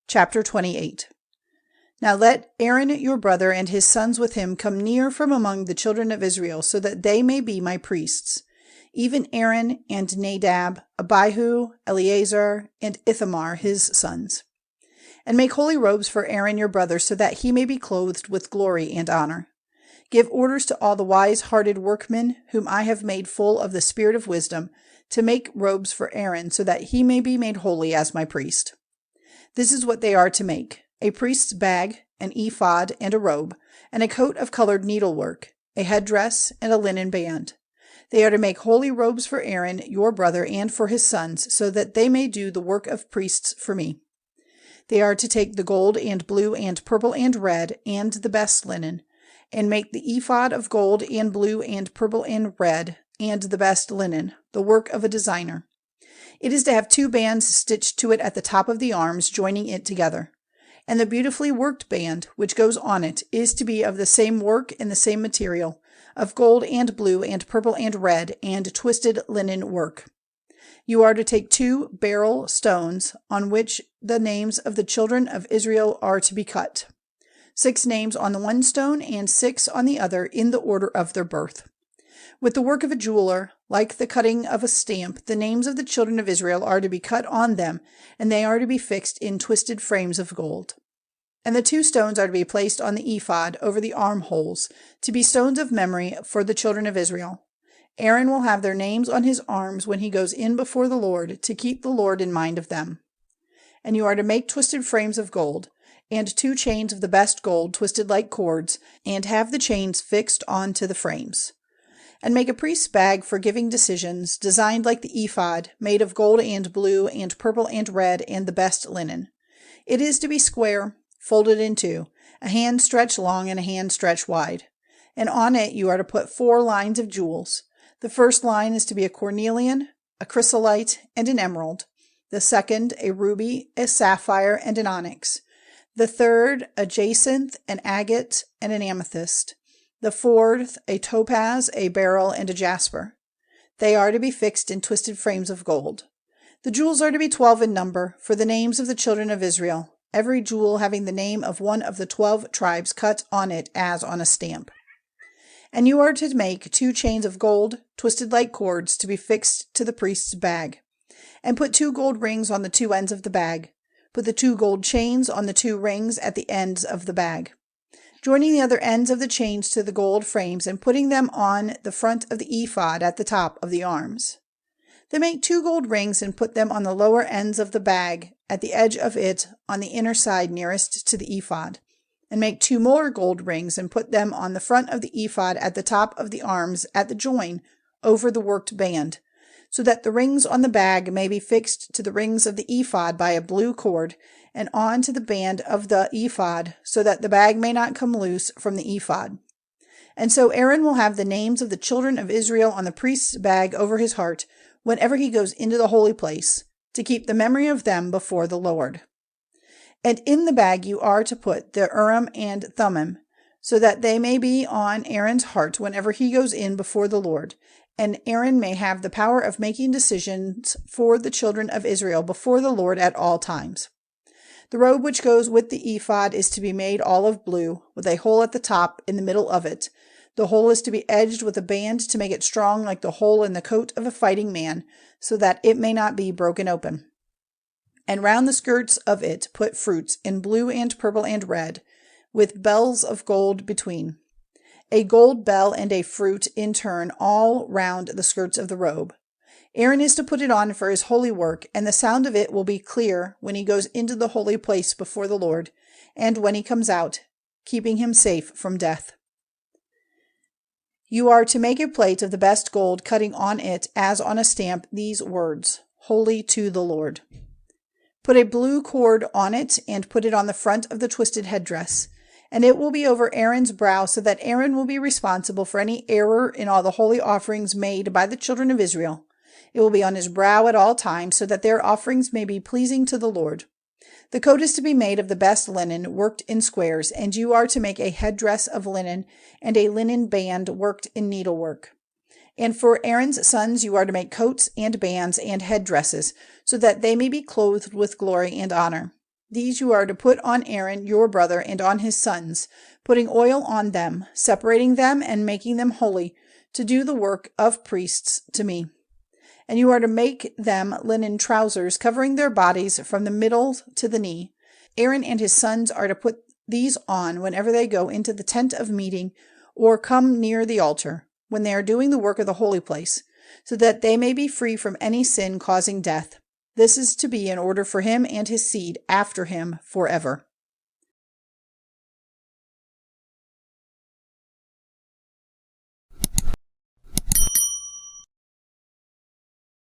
Chapter 28. Now let Aaron your brother and his sons with him come near from among the children of Israel, so that they may be my priests, even Aaron and Nadab, Abihu, Eleazar, and Ithamar his sons. And make holy robes for Aaron your brother, so that he may be clothed with glory and honor. Give orders to all the wise-hearted workmen, whom I have made full of the spirit of wisdom, to make robes for Aaron, so that he may be made holy as my priest. This is what they are to make: a priest's bag, an ephod, and a robe, and a coat of colored needlework, a headdress, and a linen band. They are to make holy robes for Aaron, your brother, and for his sons, so that they may do the work of priests for me. They are to take the gold and blue and purple and red, and the best linen, and make the ephod of gold and blue and purple and red, and the best linen, the work of a designer. It is to have 2 bands stitched to it at the top of the arms, joining it together. And the beautifully worked band, which goes on it, is to be of the same work and the same material, of gold and blue and purple and red, and twisted linen work. You are to take 2 beryl stones, on which the names of the children of Israel are to be cut. 6 names on the one stone, and 6 on the other, in the order of their birth. With the work of a jeweler, like the cutting of a stamp, the names of the children of Israel are to be cut on them, and they are to be fixed in twisted frames of gold. And the 2 stones are to be placed on the ephod over the armholes, to be stones of memory for the children of Israel. Aaron will have their names on his arms when he goes in before the Lord, to keep the Lord in mind of them. And you are to make twisted frames of gold, and 2 chains of the best gold twisted like cords, and have the chains fixed on to the frames. And make a priest's bag for giving decisions, designed like the ephod, made of gold and blue and purple and red, and the best linen. It is to be square, folded in 2, a hand stretch long and a hand stretch wide. And on it you are to put 4 lines of jewels. The first line is to be a cornelian, a chrysolite, and an emerald. The second, a ruby, a sapphire, and an onyx. The third, a jacinth, an agate, and an amethyst. The fourth, a topaz, a beryl, and a jasper. They are to be fixed in twisted frames of gold. The jewels are to be 12 in number, for the names of the children of Israel, every jewel having the name of one of the 12 tribes cut on it as on a stamp. And you are to make 2 chains of gold, twisted like cords, to be fixed to the priest's bag. And put 2 gold rings on the 2 ends of the bag. Put the 2 gold chains on the 2 rings at the ends of the bag, joining the other ends of the chains to the gold frames and putting them on the front of the ephod at the top of the arms. Then make 2 gold rings and put them on the lower ends of the bag at the edge of it on the inner side nearest to the ephod. And make 2 more gold rings and put them on the front of the ephod at the top of the arms at the join over the worked band, so that the rings on the bag may be fixed to the rings of the ephod by a blue cord, and on to the band of the ephod, so that the bag may not come loose from the ephod. And so Aaron will have the names of the children of Israel on the priest's bag over his heart, whenever he goes into the holy place, to keep the memory of them before the Lord. And in the bag you are to put the Urim and Thummim, so that they may be on Aaron's heart whenever he goes in before the Lord, and Aaron may have the power of making decisions for the children of Israel before the Lord at all times. The robe which goes with the ephod is to be made olive blue, with a hole at the top in the middle of it. The hole is to be edged with a band to make it strong like the hole in the coat of a fighting man, so that it may not be broken open. And round the skirts of it put fruits in blue and purple and red, with bells of gold between. A gold bell and a fruit in turn all round the skirts of the robe. Aaron is to put it on for his holy work, and the sound of it will be clear when he goes into the holy place before the Lord, and when he comes out, keeping him safe from death. You are to make a plate of the best gold, cutting on it as on a stamp these words: Holy to the Lord. Put a blue cord on it, and put it on the front of the twisted headdress. And it will be over Aaron's brow, so that Aaron will be responsible for any error in all the holy offerings made by the children of Israel. It will be on his brow at all times, so that their offerings may be pleasing to the Lord. The coat is to be made of the best linen, worked in squares, and you are to make a headdress of linen, and a linen band worked in needlework. And for Aaron's sons you are to make coats and bands and headdresses, so that they may be clothed with glory and honor. These you are to put on Aaron your brother and on his sons, putting oil on them, separating them and making them holy, to do the work of priests to me. And you are to make them linen trousers, covering their bodies from the middle to the knee. Aaron and his sons are to put these on whenever they go into the tent of meeting or come near the altar, when they are doing the work of the holy place, so that they may be free from any sin causing death. This is to be in order for him and his seed after him forever.